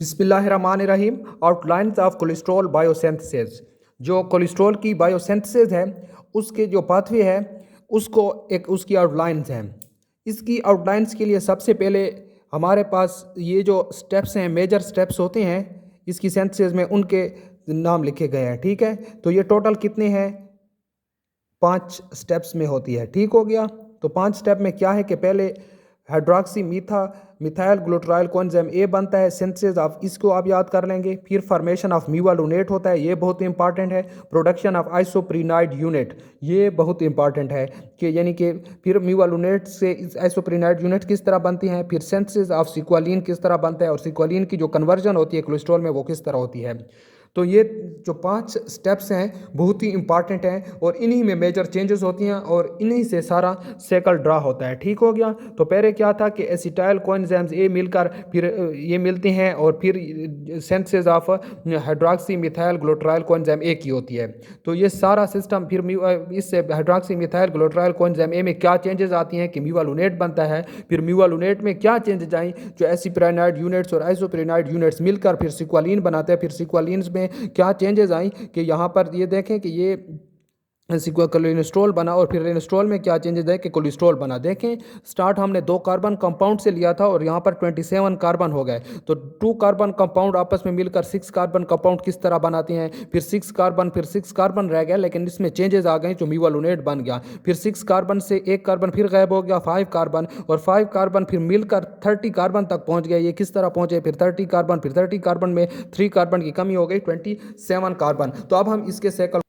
बिस्मिल्लाहिर्रहमानिर्रहीम। Outlines of cholesterol biosynthesis. जो cholesterol की बायोसिंथेसिस है उसके जो पाथवे है उसको एक उसकी आउटलाइंस हैं। इसकी आउटलाइंस के लिए सबसे पहले हमारे पास ये जो स्टेप्स हैं, मेजर स्टेप्स होते हैं इसकी सिंथेसिस में, उनके नाम लिखे गए हैं। ठीक है, तो ये टोटल कितने हैं? 5 स्टेप्स में होती है। ठीक हो गया। तो 5 स्टेप में क्या है कि पहले हाइड्रोक्सी मिथाइल ग्लूटाराइल कोएंजाइम ए बनता है, सिंथेसिस ऑफ, इसको आप याद कर लेंगे। फिर फॉर्मेशन ऑफ मीवालुनेट होता है, ये बहुत इंपॉर्टेंट है। प्रोडक्शन ऑफ आइसोप्रीनाइड यूनिट, ये बहुत इंपॉर्टेंट है कि यानी कि फिर मीवालुनेट से आइसोप्रीनाइड यूनिट किस तरह बनती हैं। फिर सिंथेसिस ऑफ सिक्वालिन किस तरह बनता है, और सिक्वालिन की जो कन्वर्जन होती है कोलेस्ट्रॉल में वो किस तरह होती है। तो ये जो 5 स्टेप्स हैं बहुत ही इंपॉर्टेंट हैं और इन्हीं में मेजर चेंजेस होती हैं और इन्हीं से सारा साइकिल ड्रा होता है। ठीक हो गया। तो पहले क्या था कि एसिटाइल कोएंजाइम्स ए मिलकर फिर ये मिलते हैं और फिर synthesis of hydroxy methyl glutaryl coenzyme A की होती है। तो ये सारा सिस्टम फिर इससे hydroxy methyl glutaryl coenzyme A में क्या चेंजेस आती हैं कि मीवालुनेट बनता है। फिर मीवालुनेट में क्या चेंजेस आई, जो एसिप्राइनाइड यूनिट्स और आइसोप्रीनाइड यूनिट्स मिलकर फिर सिक्वालिन बनाते हैं। फिर सिक्वालिन में क्या चेंजेस आई कि यहाँ पर ये देखें कि ये कोलेस्ट्रॉल बना, और फिर रेनेस्ट्रॉल में क्या चेंजेस है कि कोलेस्ट्रॉल बना। देखें, स्टार्ट हमने 2 कार्बन कंपाउंड से लिया था और यहाँ पर 27 कार्बन हो गए। तो 2 कार्बन कंपाउंड आपस में मिलकर 6 कार्बन कंपाउंड किस तरह बनाते हैं। फिर 6 कार्बन रह गया, लेकिन इसमें चेंजेस आ गए जो मीवालुनेट बन गया। फिर 6 कार्बन से 1 कार्बन फिर गायब हो गया, 5 कार्बन, और 5 कार्बन फिर मिलकर 30 कार्बन तक पहुँच गया। ये किस तरह पहुँचे, फिर 30 कार्बन, फिर 30 कार्बन में 3 कार्बन की कमी हो गई, 27 कार्बन। तो अब हम इसके साइकिल,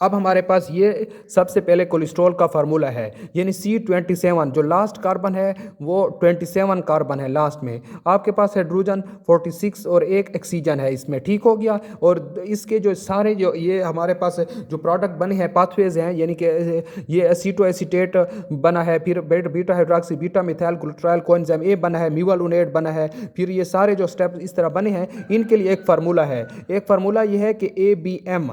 अब हमारे पास ये सबसे पहले कोलेस्ट्रॉल का फार्मूला है, यानी C27, जो लास्ट कार्बन है वो 27 कार्बन है लास्ट में। आपके पास हाइड्रोजन 46 और एक ऑक्सीजन है इसमें। ठीक हो गया। और इसके जो सारे जो ये हमारे पास जो प्रोडक्ट बने हैं, पाथवेज हैं, यानी कि ये एसीटोएसीटेट बना है, फिर beta hydroxy beta methyl glutaryl coenzyme A बना है, मीवालुनेट बना है। फिर ये सारे जो स्टेप इस तरह बने हैं, इनके लिए एक फार्मूला है। एक फार्मूला ये है कि ABM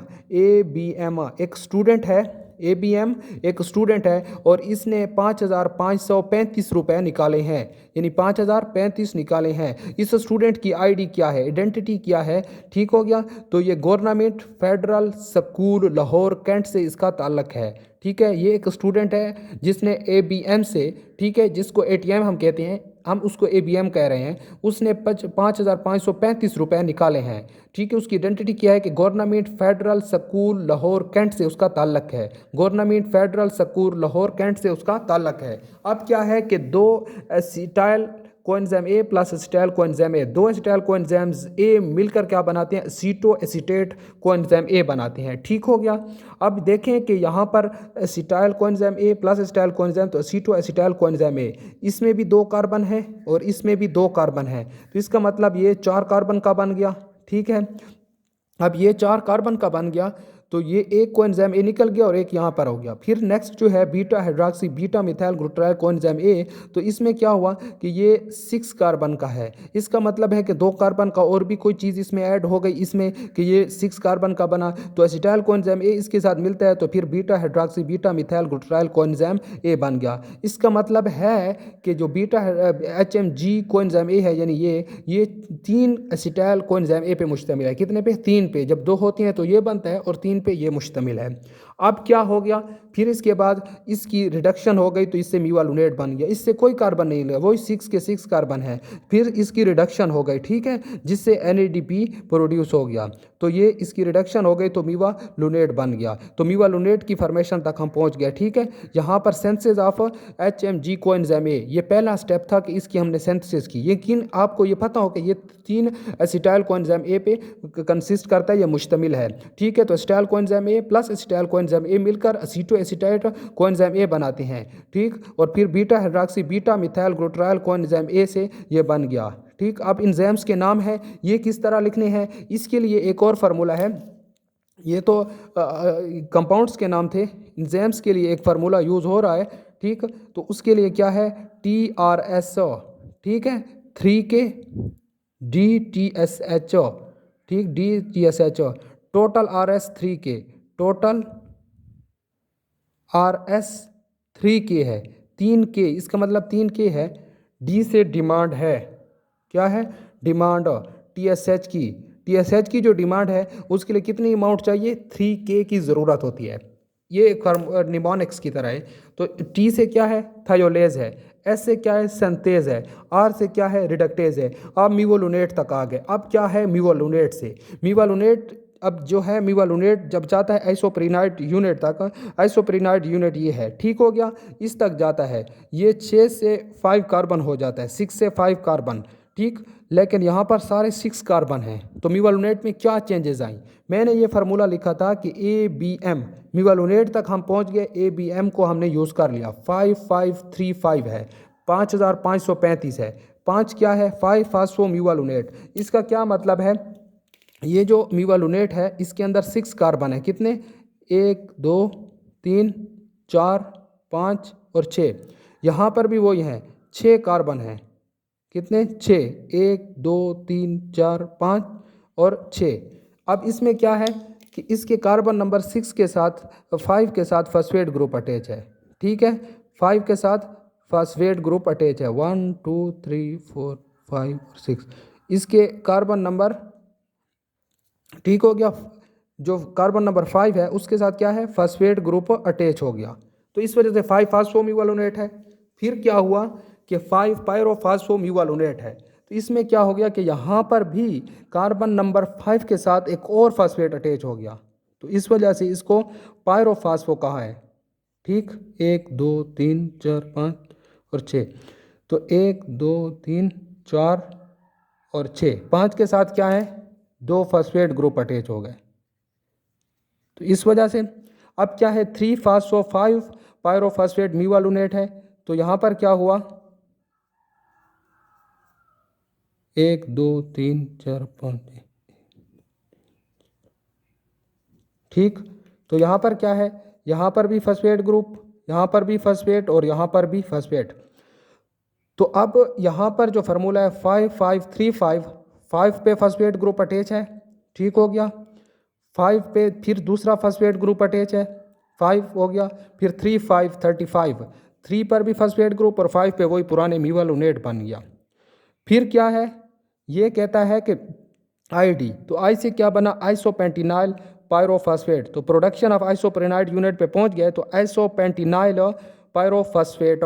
एक स्टूडेंट है, ABM एक स्टूडेंट है और इसने 5,535 रुपये निकाले हैं, यानी 5,035 निकाले हैं। इस स्टूडेंट की आईडी क्या है, आइडेंटिटी क्या है। ठीक हो गया। तो ये government federal school Lahore cantt से इसका ताल्लुक है। ठीक है, ये एक स्टूडेंट है जिसने ABM से, ठीक है, जिसको ATM हम कहते हैं, हम उसको ABM कह रहे हैं, उसने 5,535 रुपये निकाले हैं। ठीक है, उसकी आइडेंटिटी क्या है कि government federal school Lahore cantt से उसका ताल्लुक है। Government federal school Lahore cantt से उसका ताल्लुक है। अब क्या है कि 2 acetyl coenzyme A plus acetyl coenzyme A, 2 acetyl coenzymes A मिलकर क्या बनाते हैं, एसीटो एसीटेट कोएंजाइम ए बनाते हैं। ठीक हो गया। अब देखें कि यहाँ पर acetyl coenzyme A plus acetyl coenzyme, तो एसीटो एसिटाइल कोएंजाइम ए, इसमें भी 2 कार्बन है और इसमें भी 2 कार्बन है। तो इसका मतलब ये 4 कार्बन का बन गया। ठीक है, अब ये 4 कार्बन का बन गया, तो ये एक कोएंजाइम ए निकल गया और एक यहाँ पर हो गया। फिर नेक्स्ट जो है beta hydroxy beta methyl glutaryl coenzyme A, तो इसमें क्या हुआ कि ये 6 कार्बन का है। इसका मतलब है कि 2 कार्बन का और भी कोई चीज़ इसमें ऐड हो गई इसमें कि ये 6 कार्बन का बना, तो एसिटाइल कोएंजाइम ए इसके साथ मिलता है, तो फिर beta hydroxy beta methyl glutaryl coenzyme A बन गया। इसका मतलब है कि जो बीटा HMG कोएंजाइम ए है, यानी ये 3 एसिटाइल कोएंजाइम ए पे मुश्तमिल है। कितने पे? 3 पे। जब 2 होती हैं तो ये बनता है और 3 पे ये मुश्तमिल है। अब क्या हो गया, फिर इसके बाद इसकी रिडक्शन हो गई तो इससे मीवालुनेट बन गया। इससे कोई कार्बन नहीं लगा, वही 6 के 6 कार्बन है। फिर इसकी रिडक्शन हो गई, ठीक है, जिससे NADP प्रोड्यूस हो गया। तो ये इसकी रिडक्शन हो गई तो मीवालुनेट बन गया। तो मीवालुनेट की फॉर्मेशन तक हम पहुंच गए। ठीक है, यहाँ पर synthesis of HMG coenzyme A, ये पहला स्टेप था कि इसकी हमने सिंथेसिस की। लेकिन आपको ये पता हो कि ये 3 एसिटाइल कोएंजाइम ए पे कंसिस्ट करता है, ये मुश्तमिल है। ठीक है, तो acetyl coenzyme A plus acetyl coenzyme ए मिलकर एसीटो एसिटाइट कोएंजाइम ए बनाते हैं। ठीक, और फिर beta hydroxy beta methyl glutaryl coenzyme A से ये बन गया। ठीक, अब एंजाइम्स के नाम है, ये किस तरह लिखने हैं, इसके लिए एक और फार्मूला है। ये तो कंपाउंड्स के नाम थे, एंजाइम्स के लिए एक फार्मूला यूज़ हो रहा है। ठीक, तो उसके लिए क्या है, TRSO, ठीक है, 3K DTSHO, ठीक, DTSHO, total RS 3K, total RS 3K है, 3K, इसका मतलब 3K है। D से डिमांड है, क्या है, डिमांड। टीएसएच की जो डिमांड है उसके लिए कितनी अमाउंट चाहिए, 3K की ज़रूरत होती है। ये एक निमोनिक्स की तरह है। तो टी से क्या है, थायोलेज है। एस से क्या है, सिंथेज है। आर से क्या है, रिडक्टेज है। अब मीवोलुनेट तक आ गए। अब क्या है मीवोलुनेट से, मीवोलुनेट अब जो है मीवोलुनेट जब जाता है आइसोप्रीनाइट यूनिट तक, आइसोप्रीनाइट यूनिट ये है, ठीक हो गया, इस तक जाता है, ये 6 से 5 कार्बन हो जाता है, 6 से 5 कार्बन, ठीक। लेकिन यहाँ पर सारे 6 कार्बन हैं। तो मीवोलुनेट में क्या चेंजेस आई, मैंने ये फार्मूला लिखा था कि ABM, मीवोलुनेट तक हम पहुँच गए, ABM को हमने यूज़ कर लिया, 5535 है, 5535 है। 5 क्या है, 5 फास्फो मीवोलुनेट। इसका क्या मतलब है, ये जो मीवोलुनेट है इसके अंदर 6 कार्बन है, कितने, 1 2 3 4 5 और 6। यहाँ पर भी वही है, 6 कार्बन है, कितने, 6, 1 2 3 4 5 और 6। अब इसमें क्या है कि इसके कार्बन नंबर 6 के साथ 5 के साथ फॉस्फेट ग्रुप अटैच है, ठीक है, 5 के साथ फॉस्फेट ग्रुप अटैच है, 1 2 3 4 5 और 6। इसके कार्बन नंबर, ठीक हो गया, जो कार्बन नंबर 5 है उसके साथ क्या है, फॉस्फेट ग्रुप अटैच हो गया। तो इस वजह से 5 फास्फोमीवालोनेट है। फिर क्या हुआ कि 5 पायरोफास्फोमीवालोनेट है। तो इसमें क्या हो गया कि यहाँ पर भी कार्बन नंबर 5 के साथ एक और फॉस्फेट अटैच हो गया। तो इस वजह से इसको पायरोफास्फो कहा है, ठीक। 1 2 3 4 5 और 6। तो 1 2 3 4 और 6, 5 के साथ क्या है, 2 फॉस्फेट ग्रुप अटैच हो गए। तो इस वजह से अब क्या है, 3 फास्फो 5 पायरोफॉस्फेट मीवालुनेट है। तो यहाँ पर क्या हुआ, 1 2 3 4 5, ठीक। तो यहाँ पर क्या है, यहाँ पर भी फॉस्फेट ग्रुप, यहाँ पर भी फॉस्फेट और यहाँ पर भी फॉस्फेट। तो अब यहाँ पर जो फार्मूला है 5535, 5 पे फॉस्फेट ग्रुप अटैच है, ठीक हो गया, 5 पे फिर दूसरा फॉस्फेट ग्रुप अटैच है, 5 हो गया, फिर 3 5 35, 3 पर भी फॉस्फेट ग्रुप और 5 पे वही पुराने मीवालुनेट बन गया। फिर क्या है, ये कहता है कि ID, तो आई से क्या बना, आइसोपेंटिनाइल पायरोफॉस्फेट। तो प्रोडक्शन ऑफ आइसोप्रेनाइड यूनिट पे पहुंच गए, तो आइसोपेंटिनाइल पायरोफॉस्फेट।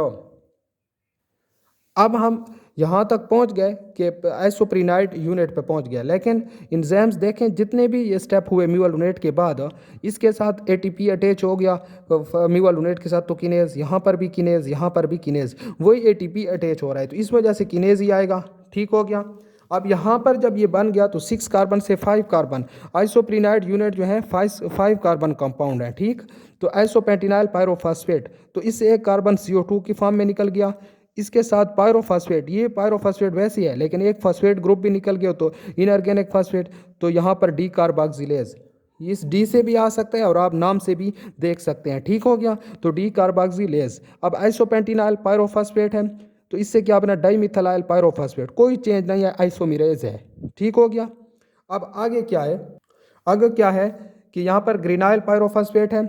अब हम यहाँ तक पहुँच गए कि आइसोप्रीनाइड यूनिट पे पहुँच गया। लेकिन इंजाइम्स देखें, जितने भी ये स्टेप हुए मीवालुनेट के बाद, इसके साथ ATP अटैच हो गया मीवालुनेट के साथ, तो किनेज, यहाँ पर भी किनेज, यहाँ पर भी किनेज, वही ATP अटैच हो रहा है, तो इस वजह से किनेज ही आएगा, ठीक हो गया। अब यहाँ पर जब ये बन गया तो 6 कार्बन से 5 कार्बन, आइसोप्रीनाइड यूनिट जो है 5 कार्बन कंपाउंड है, ठीक। तो आइसोपेंटिनाइल पायरोफॉस्फेट, तो इससे एक कार्बन CO2 की फॉर्म में निकल गया, इसके साथ पायरोफॉस्फेट, ये पायरोफॉस्फेट वैसी है लेकिन एक फॉस्फेट ग्रुप भी निकल गया, तो इनऑर्गेनिक फॉस्फेट। तो यहाँ पर डी कार्बोक्सिलेज, इस डी से भी आ सकता है और आप नाम से भी देख सकते हैं, ठीक हो गया। तो डी कार्बोक्सिलेज। अब आइसोपेंटिनाइल पायरोफॉस्फेट है, तो इससे क्या बना, डाइमिथाइल पायरोफॉस्फेट, कोई चेंज नहीं है, आइसोमेरेज है, ठीक हो गया। अब आगे क्या है, आगे क्या है कि यहाँ पर ग्रीनाइल पायरोफॉस्फेट है,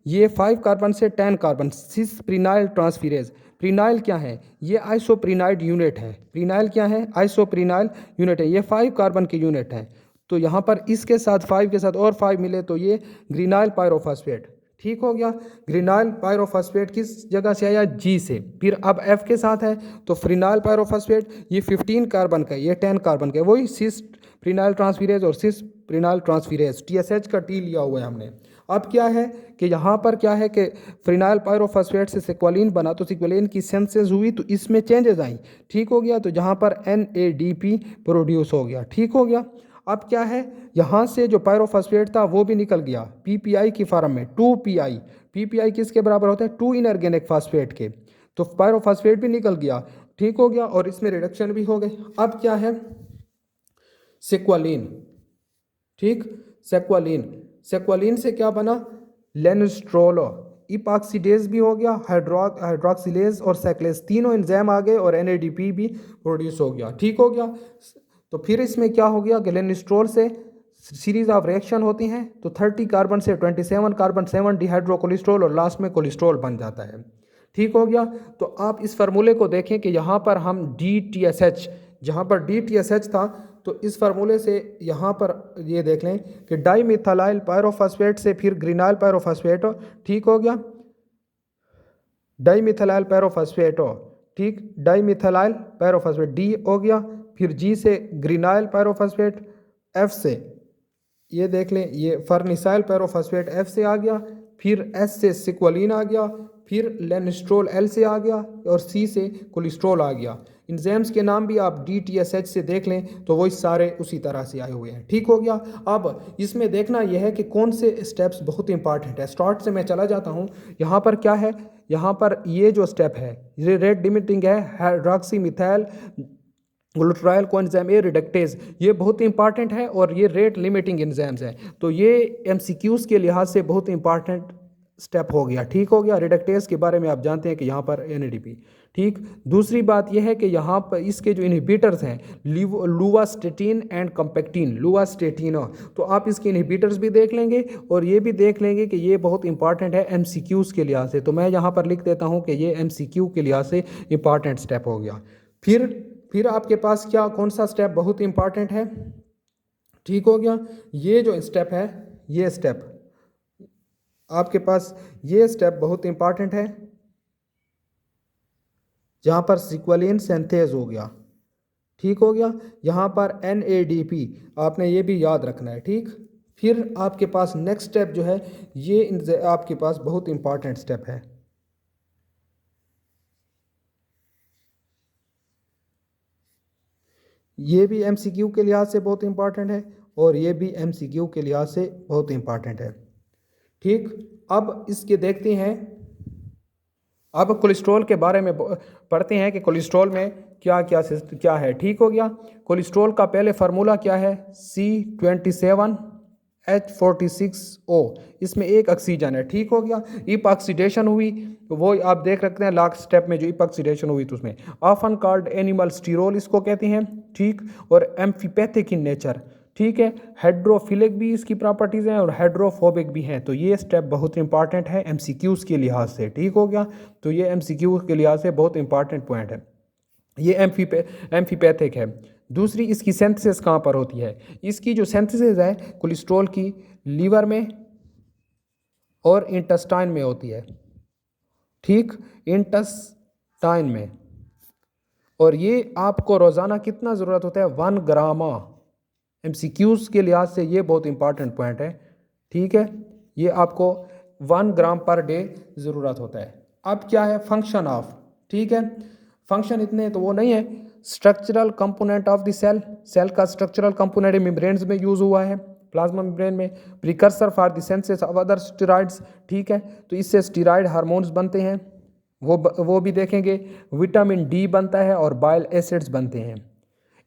ये 5 कार्बन से 10 कार्बन, सिस प्रीनाइल ट्रांसफिरेज। प्रीनाइल क्या है, ये आइसोप्रीनाइड यूनिट है। प्रीनाइल क्या है, आइसोप्रीनाइल यूनिट है, ये 5 कार्बन की यूनिट है। तो यहाँ पर इसके साथ 5 के साथ और 5 मिले, तो ये ग्रीनाइल पायरोफॉस्फेट, ठीक हो गया। ग्रीनाइल पायरोफॉस्फेट किस जगह से आया, G से। फिर अब F के साथ है, तो फ्रीनाइल पायरोफॉस्फेट, ये 15 कार्बन का है, ये 10 कार्बन का है, वही सिस प्रीनाइल ट्रांसफिरेज और सिस प्रीनाइल ट्रांसफिरेज, TSH का T लिया हुआ है हमने। अब क्या है कि यहाँ पर क्या है कि फ्रीनाइल पायरोफॉस्फेट से सिक्वलिन बना, तो सिक्वलिन की सिंथेसिस हुई, तो इसमें चेंजेस आई, ठीक हो गया। तो जहाँ पर NADP प्रोड्यूस हो गया, ठीक हो गया। अब क्या है, यहाँ से जो पायरोफॉस्फेट था वो भी निकल गया PPI की फॉर्म में, 2PI। PPI किसके बराबर होता है, 2 इनऑर्गेनिक फास्फेट के। तो पायरोफॉस्फेट भी निकल गया, ठीक हो गया, और इसमें रिडक्शन भी हो गई। अब क्या है, सेक्वालिन, ठीक, सेक्वालिन। सेक्वालिन से क्या बना, लेनिस्ट्रोल, इपॉक्सीडेज भी हो गया, हाइड्रोक्सिलेज और साइक्लेज, तीनों एंजाइम आ गए और NADP भी प्रोड्यूस हो गया, ठीक हो गया। तो फिर इसमें क्या हो गया कि लेनिस्ट्रोल से सीरीज ऑफ रिएक्शन होती हैं, तो 30 कार्बन से 27 कार्बन, 7 डिहाइड्रोकोलेस्ट्रॉल और लास्ट में कोलेस्ट्रॉल बन जाता है, ठीक हो गया। तो आप इस फार्मूले को देखें कि यहाँ पर हम DTSH, जहाँ पर DTSH था, तो इस फार्मूले से यहाँ पर ये देख लें कि डाईमिथाइल पायरोफॉस्फेट से फिर ग्रीनाइल पायरोफॉस्फेट, ठीक हो गया, डाईमिथाइल पायरोफॉस्फेट, ठीक, डाईमिथाइल पायरोफॉस्फेट डी हो गया, फिर जी से ग्रीनाइल पायरोफॉस्फेट, एफ से ये देख लें ये फर्निसाइल पायरोफॉस्फेट एफ से आ गया, फिर एस से सिक्वलिन आ गया, फिर लेनिस्ट्रोल एल से आ गया और सी से कोलेस्ट्रॉल आ गया। इंजाइम्स के नाम भी आप DTSH से देख लें तो वही सारे उसी तरह से आए हुए हैं, ठीक हो गया। अब इसमें देखना यह है कि कौन से स्टेप्स बहुत इंपॉर्टेंट है। स्टार्ट से मैं चला जाता हूँ। यहाँ पर क्या है, यहाँ पर ये जो स्टेप है ये रेट लिमिटिंग है, hydroxy methyl glutaryl coenzyme A reductase, ये बहुत इंपॉर्टेंट है और ये रेट लिमिटिंग एंजाइम्स हैं। तो ये MCQs के लिहाज से बहुत इंपॉर्टेंट स्टेप हो गया, ठीक हो गया। रिडक्टेज के बारे में आप जानते हैं कि यहाँ पर NADP, ठीक। दूसरी बात यह है कि यहाँ पर इसके जो इनहिबिटर्स हैं लुवास्टेटिन एंड कंपेक्टिन, लुवास्टेटिन, तो आप इसके इनहिबिटर्स भी देख लेंगे और ये भी देख लेंगे कि ये बहुत इंपॉर्टेंट है MCQs के लिहाज से। तो मैं यहाँ पर लिख देता हूँ कि ये MCQ के लिहाज से इंपॉर्टेंट स्टेप हो गया। फिर आपके पास क्या कौन सा स्टेप बहुत इंपॉर्टेंट है, ठीक हो गया। ये जो स्टेप है, ये स्टेप आपके पास, ये स्टेप बहुत इंपॉर्टेंट है जहाँ पर सिक्वलिन सिंथेज हो गया, ठीक हो गया। यहाँ पर NADP आपने ये भी याद रखना है, ठीक। फिर आपके पास नेक्स्ट स्टेप जो है ये आपके पास बहुत इंपॉर्टेंट स्टेप है, ये भी MCQ के लिहाज से बहुत इंपॉर्टेंट है और ये भी MCQ के लिहाज से बहुत इंपॉर्टेंट है, ठीक। अब इसके देखते हैं, अब कोलेस्ट्रॉल के बारे में पढ़ते हैं कि कोलेस्ट्रॉल में क्या है, ठीक हो गया। कोलेस्ट्रॉल का पहले फार्मूला क्या है, C27H46O, इसमें एक ऑक्सीजन है, ठीक हो गया। इपॉक्सीडेशन हुई तो वो आप देख रखते हैं लास्ट स्टेप में जो इपॉक्सीडेशन हुई तो उसमें ऑफन कॉल्ड एनिमल स्टीरोल इसको कहते हैं, ठीक। और एम्फीपैथिक इन नेचर, ठीक है। हाइड्रोफिलिक भी इसकी प्रॉपर्टीज़ हैं और हाइड्रोफोबिक भी हैं। तो ये स्टेप बहुत इंपॉर्टेंट है MCQs के लिहाज से, ठीक हो गया। तो ये MCQ के लिहाज से बहुत इंपॉर्टेंट पॉइंट है। ये एम्फीपैथिक है। दूसरी इसकी सिंथेसिस कहाँ पर होती है, इसकी जो सिंथेसिस है कोलेस्ट्रॉल की लीवर में और इंटेस्टाइन में होती है, ठीक, इंटेस्टाइन में। और ये आपको रोज़ाना कितना ज़रूरत होता है, 1 ग्राम। MCQs के लिहाज से ये बहुत इंपॉर्टेंट पॉइंट है, ठीक है। ये आपको 1 ग्राम पर डे ज़रूरत होता है। अब क्या है फंक्शन ऑफ, ठीक है। फंक्शन इतने तो वो नहीं है। Structural component of the cell, cell का स्ट्रक्चरल कंपोनेंट मेम्ब्रेन्स में यूज़ हुआ है, प्लाज्मा मेम्ब्रेन में। Precursor for the synthesis of other steroids, ठीक है। तो इससे स्टेरॉइड हार्मोन्स बनते हैं, वो भी देखेंगे। विटामिन D बनता है और बाइल एसिड्स बनते हैं।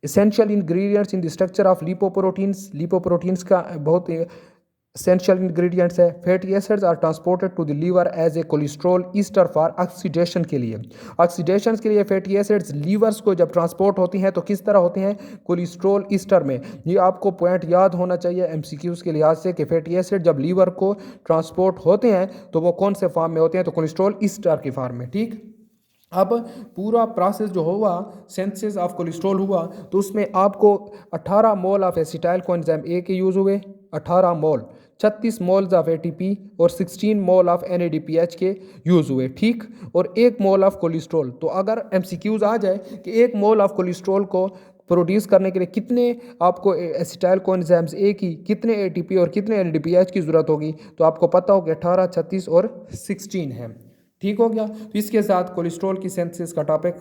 Essential ingredients in the structure of lipoproteins, lipoproteins का बहुत एसेंशियल इंग्रेडिएंट्स है। Fatty acids are transported to the liver as a cholesterol ester for oxidation के लिए। ऑक्सीडेशन के लिए फैटी एसिड्स लीवर्स को जब ट्रांसपोर्ट होती हैं तो किस तरह होती हैं, कोलेस्ट्रॉल ईस्टर में। ये आपको पॉइंट याद होना चाहिए MCQs के लिहाज से कि फैटी एसिड जब लीवर को ट्रांसपोर्ट होते हैं तो वो कौन से फॉर्म में होते हैं, तो कोलेस्ट्रॉल ईस्टर के फॉर्म में, ठीक। अब पूरा प्रोसेस जो हुआ सिंथेसिस ऑफ कोलेस्ट्रॉल हुआ तो उसमें आपको 18 मोल ऑफ एसिटाइल कोएंजाइम ए के यूज़ हुए, 18 मोल, 36 मोल्स ऑफ ATP और 16 मोल ऑफ NADPH के यूज़ हुए, ठीक। और 1 मोल ऑफ कोलेस्ट्रॉल। तो अगर MCQs आ जाए कि 1 मोल ऑफ कोलेस्ट्रॉल को प्रोड्यूस करने के लिए कितने आपको एसिटाइल कोएंजाइम्स ए की, कितने ATP और कितने NADPH की ज़रूरत होगी, तो आपको पता हो कि 18, 36 और 16 है, ठीक हो गया। तो इसके साथ कोलेस्ट्रॉल की सिंथेसिस का टॉपिक